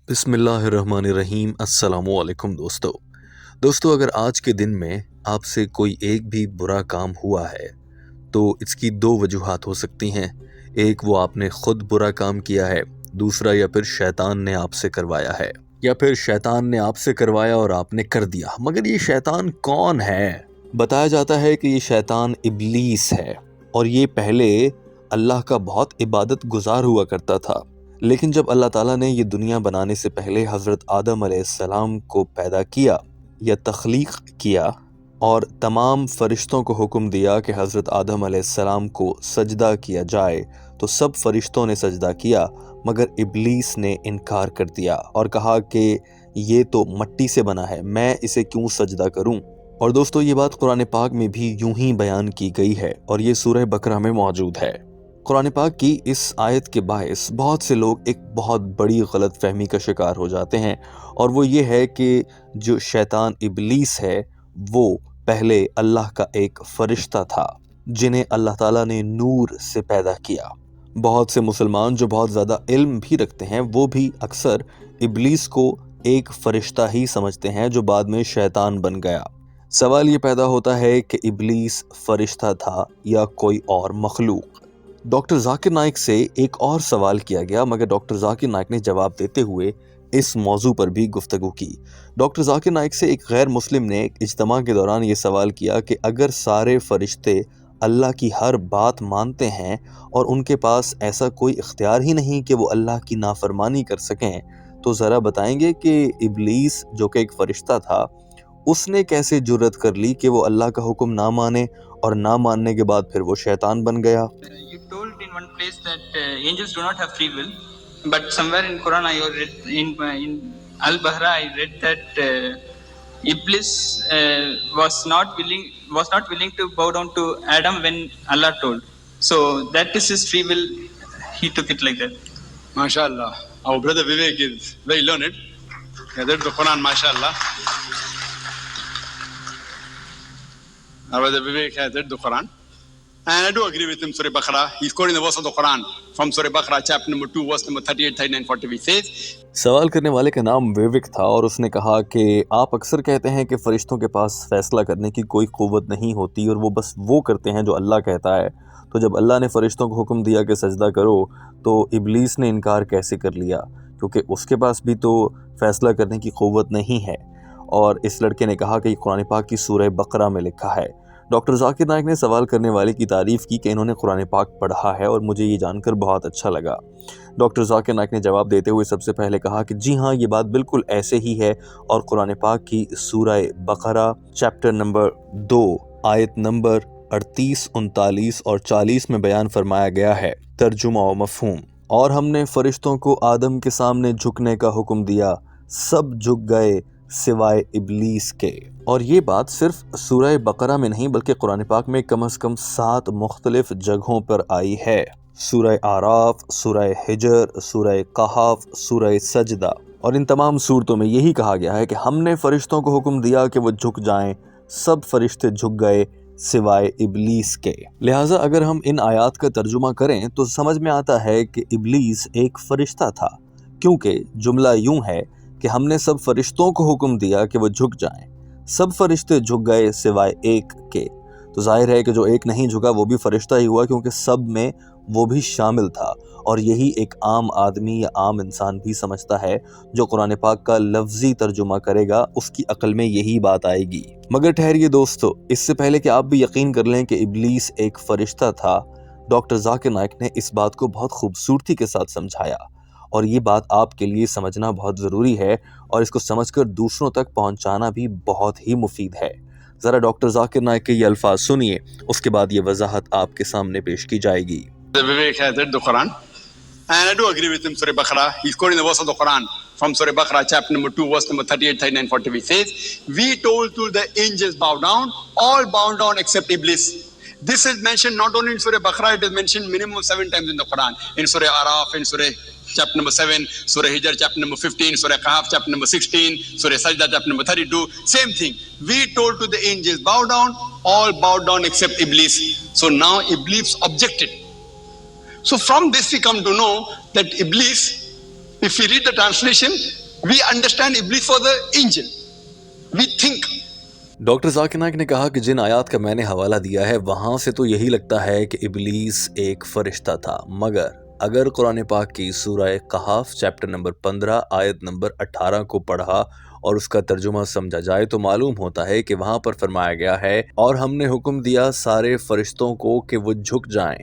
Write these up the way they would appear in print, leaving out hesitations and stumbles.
بسم اللہ الرحمن الرحیم۔ السلام علیکم دوستو اگر آج کے دن میں آپ سے کوئی ایک بھی برا کام ہوا ہے تو اس کی دو وجوہات ہو سکتی ہیں۔ ایک، وہ آپ نے خود برا کام کیا ہے، دوسرا یا پھر شیطان نے آپ سے کروایا ہے، یا پھر شیطان نے آپ سے کروایا اور آپ نے کر دیا۔ مگر یہ شیطان کون ہے؟ بتایا جاتا ہے کہ یہ شیطان ابلیس ہے، اور یہ پہلے اللہ کا بہت عبادت گزار ہوا کرتا تھا، لیکن جب اللہ تعالیٰ نے یہ دنیا بنانے سے پہلے حضرت آدم علیہ السلام کو پیدا کیا یا تخلیق کیا اور تمام فرشتوں کو حکم دیا کہ حضرت آدم علیہ السلام کو سجدہ کیا جائے، تو سب فرشتوں نے سجدہ کیا، مگر ابلیس نے انکار کر دیا اور کہا کہ یہ تو مٹی سے بنا ہے، میں اسے کیوں سجدہ کروں۔ اور دوستو یہ بات قرآن پاک میں بھی یوں ہی بیان کی گئی ہے، اور یہ سورہ بقرہ میں موجود ہے۔ قرآن پاک کی اس آیت کے باعث بہت سے لوگ ایک بہت بڑی غلط فہمی کا شکار ہو جاتے ہیں، اور وہ یہ ہے کہ جو شیطان ابلیس ہے وہ پہلے اللہ کا ایک فرشتہ تھا جنہیں اللہ تعالیٰ نے نور سے پیدا کیا۔ بہت سے مسلمان جو بہت زیادہ علم بھی رکھتے ہیں وہ بھی اکثر ابلیس کو ایک فرشتہ ہی سمجھتے ہیں جو بعد میں شیطان بن گیا۔ سوال یہ پیدا ہوتا ہے کہ ابلیس فرشتہ تھا یا کوئی اور مخلوق؟ ڈاکٹر ذاکر نائک سے ایک اور سوال کیا گیا، مگر ڈاکٹر ذاکر نائک نے جواب دیتے ہوئے اس موضوع پر بھی گفتگو کی۔ ڈاکٹر ذاکر نائک سے ایک غیر مسلم نے ایک اجتماع کے دوران یہ سوال کیا کہ اگر سارے فرشتے اللہ کی ہر بات مانتے ہیں اور ان کے پاس ایسا کوئی اختیار ہی نہیں کہ وہ اللہ کی نافرمانی کر سکیں، تو ذرا بتائیں گے کہ ابلیس جو کہ ایک فرشتہ تھا اس نے کیسے جرأت کر لی کہ وہ اللہ کا حکم نہ مانے، اور نہ ماننے کے بعد پھر وہ شیطان بن گیا؟ You told in one place that angels do not have free will, but somewhere in Quran I read in Al-Bahra I read that Iblis was not willing to bow down to Adam when Allah told. So that is his free will. He took it like that. MashaAllah. Our brother Vivek is very learned. He read the Quran, MashaAllah. Our brother Vivek has read the Quran. And I do agree with him, Surah Baqarah. He's quoting the verse of the Quran from Surah Baqarah, chapter number 2, verse number 38, 39, 40. He says, سوال کرنے والے کا نام ویوک تھا، اور اس نے کہا کہ آپ اکثر کہتے ہیں کہ فرشتوں کے پاس فیصلہ کرنے کی کوئی قوت نہیں ہوتی اور وہ بس وہ کرتے ہیں جو اللہ کہتا ہے، تو جب اللہ نے فرشتوں کو حکم دیا کہ سجدہ کرو تو ابلیس نے انکار کیسے کر لیا؟ کیونکہ اس کے پاس بھی تو فیصلہ کرنے کی قوت نہیں ہے۔ اور اس لڑکے نے کہا کہ یہ قرآن پاک کی سورہ بقرہ میں لکھا ہے۔ ڈاکٹر ذاکر نائک نے سوال کرنے والے کی تعریف کی کہ انہوں نے قرآن پاک پڑھا ہے، اور مجھے یہ جان کر بہت اچھا لگا۔ ڈاکٹر ذاکر نائک نے جواب دیتے ہوئے سب سے پہلے کہا کہ جی ہاں، یہ بات بالکل ایسے ہی ہے، اور قرآن پاک کی سورہ بقرہ چیپٹر نمبر 2 آیت نمبر 38، 39 اور 40 میں بیان فرمایا گیا ہے۔ ترجمہ و مفہوم: اور ہم نے فرشتوں کو آدم کے سامنے جھکنے کا حکم دیا، سب جھک گئے سوائے ابلیس کے۔ اور یہ بات صرف سورہ بقرہ میں نہیں بلکہ قرآن پاک میں کم از کم 7 مختلف جگہوں پر آئی ہے۔ سورہ اعراف، سورہ حجر، سورہ کہف، سورہ سجدہ، اور ان تمام صورتوں میں یہی کہا گیا ہے کہ ہم نے فرشتوں کو حکم دیا کہ وہ جھک جائیں، سب فرشتے جھک گئے سوائے ابلیس کے۔ لہٰذا اگر ہم ان آیات کا ترجمہ کریں تو سمجھ میں آتا ہے کہ ابلیس ایک فرشتہ تھا، کیونکہ جملہ یوں ہے کہ ہم نے سب فرشتوں کو حکم دیا کہ وہ جھک جائیں، سب فرشتے جھک گئے سوائے ایک کے۔ تو ظاہر ہے کہ جو ایک نہیں جھکا وہ بھی فرشتہ ہی ہوا، کیونکہ سب میں وہ بھی شامل تھا، اور یہی ایک عام آدمی یا عام انسان بھی سمجھتا ہے۔ جو قرآن پاک کا لفظی ترجمہ کرے گا اس کی عقل میں یہی بات آئے گی۔ مگر ٹھہریے دوستو، اس سے پہلے کہ آپ بھی یقین کر لیں کہ ابلیس ایک فرشتہ تھا، ڈاکٹر ذاکر نائک نے اس بات کو بہت خوبصورتی کے ساتھ سمجھایا، اور یہ بات آپ کے لیے سمجھنا بہت ضروری ہے، اور اس کو سمجھ کر دوسروں تک پہنچانا بھی بہت ہی مفید ہے۔ ذرا ڈاکٹر ذاکر نائک کے یہ الفاظ سنیے، اس کے بعد یہ وضاحت آپ کے سامنے پیش کی جائے گی۔ Vivek has read the Quran. And I do agree with him, Surah Baqarah. He's quoting the verse of the Quran from Surah Baqarah, chapter number 2, verse number 38, 39, 40. He says, we told to the angels bow down, all bow down except Iblis. This is mentioned not only in Surah Baqarah, it is mentioned minimum 7 times in the Quran. In Surah Araf, in Surah chapter number 7, Surah Hijr chapter number 15, Surah Kahf chapter number 16, Surah Sajda chapter number 32. Same thing. We told to the angels bow down, all bow down except Iblis. So now Iblis objected. So from this we come to know that Iblis if we read the translation, we understand Iblis was the angel. We think. Doctor Zakir Naik نے کہا کہ جن آیات کا میں نے حوالہ دیا ہے وہاں سے تو یہی لگتا ہے کہ ابلیس ایک فرشتہ تھا، مگر اگر قرآن پاک کی سورہ قحاف چیپٹر نمبر 15 آیت نمبر 18 کو پڑھا اور اس کا ترجمہ سمجھا جائے تو معلوم ہوتا ہے کہ وہاں پر فرمایا گیا ہے، اور ہم نے حکم دیا سارے فرشتوں کو کہ وہ جھک جائیں،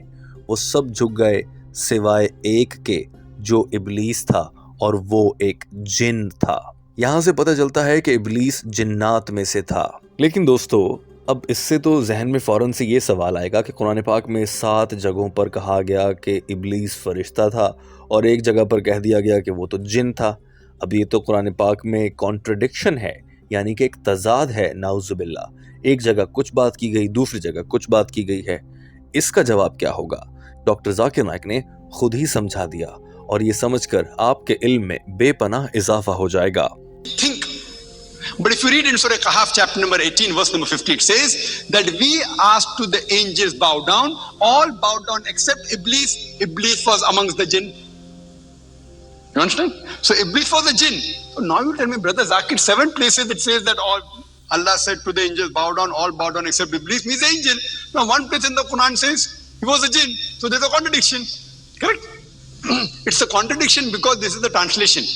وہ سب جھک گئے سوائے ایک کے جو ابلیس تھا اور وہ ایک جن تھا۔ یہاں سے پتہ چلتا ہے کہ ابلیس جنات میں سے تھا۔ لیکن دوستو، اب اس سے تو ذہن میں فوراً سے یہ سوال آئے گا کہ قرآن پاک میں 7 جگہوں پر کہا گیا کہ ابلیس فرشتہ تھا اور ایک جگہ پر کہہ دیا گیا کہ وہ تو جن تھا۔ اب یہ تو قرآن پاک میں کانٹرڈکشن ہے، یعنی کہ ایک تضاد ہے، نعوذ باللہ۔ ایک جگہ کچھ بات کی گئی، دوسری جگہ کچھ بات کی گئی ہے۔ اس کا جواب کیا ہوگا؟ ڈاکٹر ذاکر نائک نے خود ہی سمجھا دیا، اور یہ سمجھ کر آپ کے علم میں بے پناہ اضافہ ہو جائے گا۔ Think. But if you read in Surah Kahf chapter number 18 verse number 50, it says that we asked to the angels bow down, all bowed down except Iblis. Iblis was amongst the jinn. You understand? So Iblis was a jinn. So now you tell me, brother Zakir, 7 places it says that all Allah said to the angels bow down, all bow down except Iblis means angel. Now one place in the Quran says he was a jinn. So there's a contradiction. Correct? It's a contradiction because this is the translation.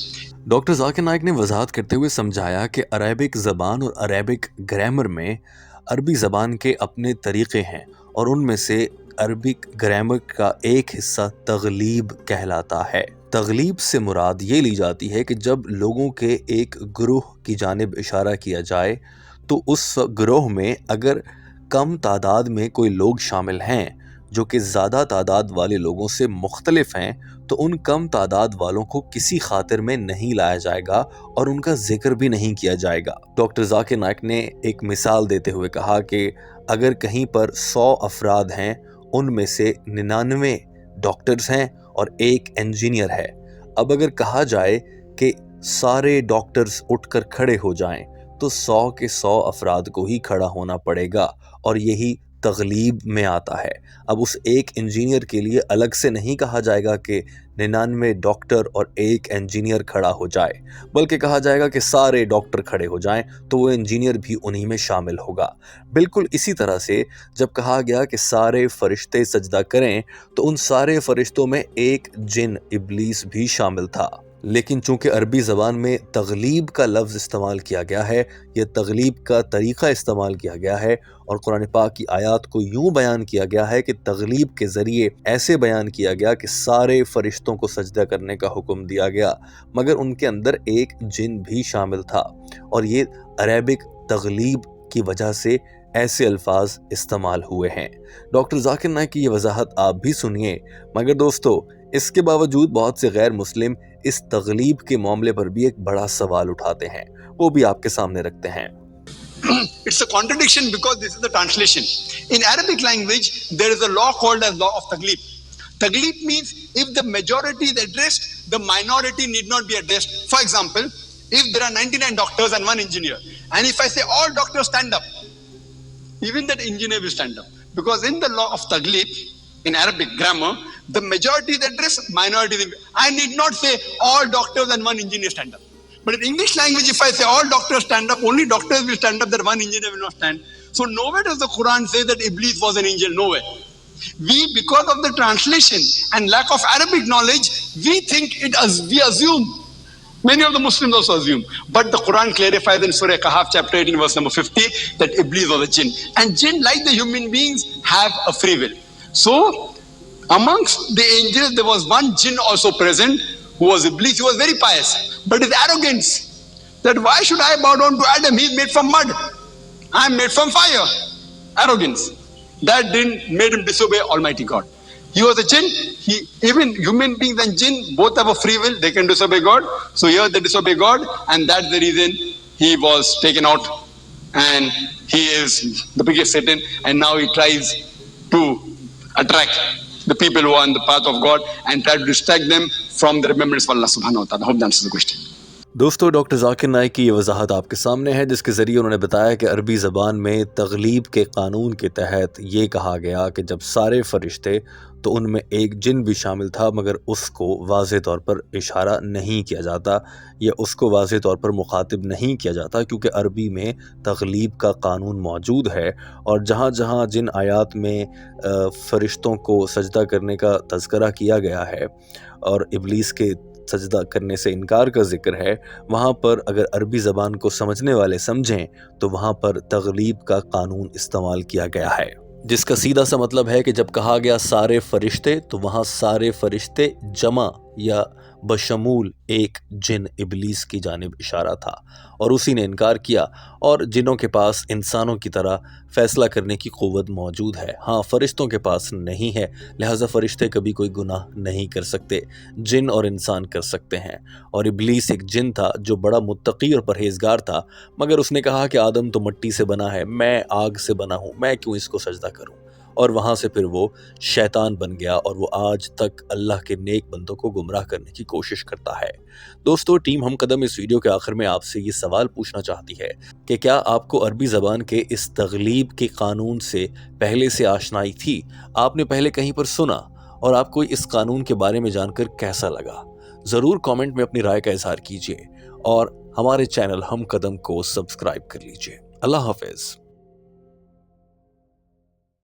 Doctor Zakir Naik نے وضاحت کرتے ہوئے سمجھایا کہ Arabic زبان اور Arabic grammar میں عربی زبان کے اپنے طریقے ہیں، اور ان میں سے عربک گرامر کا ایک حصہ تغلیب کہلاتا ہے۔ تغلیب سے مراد یہ لی جاتی ہے کہ جب لوگوں کے ایک گروہ کی جانب اشارہ کیا جائے تو اس گروہ میں اگر کم تعداد میں کوئی لوگ شامل ہیں جو کہ زیادہ تعداد والے لوگوں سے مختلف ہیں تو ان کم تعداد والوں کو کسی خاطر میں نہیں لایا جائے گا اور ان کا ذکر بھی نہیں کیا جائے گا۔ ڈاکٹر ذاکر نائک نے ایک مثال دیتے ہوئے کہا کہ اگر کہیں پر 100 افراد ہیں، ان میں سے 99 ڈاکٹرز ہیں اور ایک انجینئر ہے۔ اب اگر کہا جائے کہ سارے ڈاکٹرز اٹھ کر کھڑے ہو جائیں تو 100 کے 100 افراد کو ہی کھڑا ہونا پڑے گا، اور یہی تغلیب میں آتا ہے۔ اب اس ایک انجینئر کے لیے الگ سے نہیں کہا جائے گا کہ 99 ڈاکٹر اور ایک انجینئر کھڑا ہو جائے، بلکہ کہا جائے گا کہ سارے ڈاکٹر کھڑے ہو جائیں تو وہ انجینئر بھی انہی میں شامل ہوگا۔ بالکل اسی طرح سے جب کہا گیا کہ سارے فرشتے سجدہ کریں تو ان سارے فرشتوں میں ایک جن ابلیس بھی شامل تھا، لیکن چونکہ عربی زبان میں تغلیب کا لفظ استعمال کیا گیا ہے، یہ تغلیب کا طریقہ استعمال کیا گیا ہے، اور قرآن پاک کی آیات کو یوں بیان کیا گیا ہے کہ تغلیب کے ذریعے ایسے بیان کیا گیا کہ سارے فرشتوں کو سجدہ کرنے کا حکم دیا گیا، مگر ان کے اندر ایک جن بھی شامل تھا، اور یہ عربک تغلیب کی وجہ سے ایسے الفاظ استعمال ہوئے ہیں۔ ڈاکٹر ذاکر نائک کی یہ وضاحت آپ بھی سنیے، مگر دوستو اس کے باوجود بہت سے غیر مسلم اس تغلیب کے معاملے پر بھی ایک بڑا سوال اٹھاتے ہیں، وہ بھی آپ کے سامنے رکھتے ہیں۔ It's a contradiction because this is the translation. In Arabic language, there is a law called as law of taglib. Taglib means if the majority is addressed, the minority need not be addressed. For example, if there are 99 doctors and 1 engineer, and if I say all doctors stand up, even that engineer will stand up. Because in the law of taglib, in Arabic grammar, the majority is addressed, minority is. I need not say all doctors and 1 engineer stand up. But in English language, if I say all doctors stand up, only doctors will stand up, that 1 engineer will not stand. So nowhere does the Quran say that Iblis was an angel, nowhere. We, because of the translation and lack of Arabic knowledge, we think we assume. Many of the Muslims also assume. But the Quran clarifies in Surah Kahf chapter 18 verse number 50 that Iblis was a jinn. And jinn, like the human beings, have a free will. So amongst the angels, there was 1 jinn also present who was Iblis. He was very pious. But his arrogance, that why should I bow down to Adam? He's made from mud. I'm made from fire. Arrogance. That didn't made him disobey Almighty God. He was a jinn. Even human beings and jinn both have a free will. They can disobey God. So here they disobey God, and that's the reason he was taken out. And he is the biggest Satan. And now he tries to attract the people who are on the path of God and try to distract them from the remembrance of Allah subhanahu wa ta'ala. I hope that answers the question. دوستو doctor Zakir Naik کی یہ وضاحت آپ کے سامنے ہے، جس کے ذریعے انہوں نے بتایا کہ عربی زبان میں تغلیب کے قانون کے تحت یہ کہا گیا کہ جب سارے فرشتے، تو ان میں ایک جن بھی شامل تھا، مگر اس کو واضح طور پر اشارہ نہیں کیا جاتا یا اس کو واضح طور پر مخاطب نہیں کیا جاتا، کیونکہ عربی میں تغلیب کا قانون موجود ہے، اور جہاں جہاں جن آیات میں فرشتوں کو سجدہ کرنے کا تذکرہ کیا گیا ہے اور ابلیس کے سجدہ کرنے سے انکار کا ذکر ہے، وہاں پر اگر عربی زبان کو سمجھنے والے سمجھیں تو وہاں پر تغلیب کا قانون استعمال کیا گیا ہے، جس کا سیدھا سا مطلب ہے کہ جب کہا گیا سارے فرشتے، تو وہاں سارے فرشتے جمع یا بشمول ایک جن ابلیس کی جانب اشارہ تھا، اور اسی نے انکار کیا، اور جنوں کے پاس انسانوں کی طرح فیصلہ کرنے کی قوت موجود ہے، ہاں فرشتوں کے پاس نہیں ہے، لہٰذا فرشتے کبھی کوئی گناہ نہیں کر سکتے، جن اور انسان کر سکتے ہیں، اور ابلیس ایک جن تھا جو بڑا متقی اور پرہیزگار تھا، مگر اس نے کہا کہ آدم تو مٹی سے بنا ہے، میں آگ سے بنا ہوں، میں کیوں اس کو سجدہ کروں، اور وہاں سے پھر وہ شیطان بن گیا، اور وہ آج تک اللہ کے نیک بندوں کو گمراہ کرنے کی کوشش کرتا ہے۔ دوستو ٹیم ہم قدم اس ویڈیو کے آخر میں آپ سے یہ سوال پوچھنا چاہتی ہے کہ کیا آپ کو عربی زبان کے اس تغلیب کے قانون سے پہلے سے آشنائی تھی؟ آپ نے پہلے کہیں پر سنا، اور آپ کو اس قانون کے بارے میں جان کر کیسا لگا؟ ضرور کامنٹ میں اپنی رائے کا اظہار کیجیے، اور ہمارے چینل ہم قدم کو سبسکرائب کر لیجیے۔ اللہ حافظ۔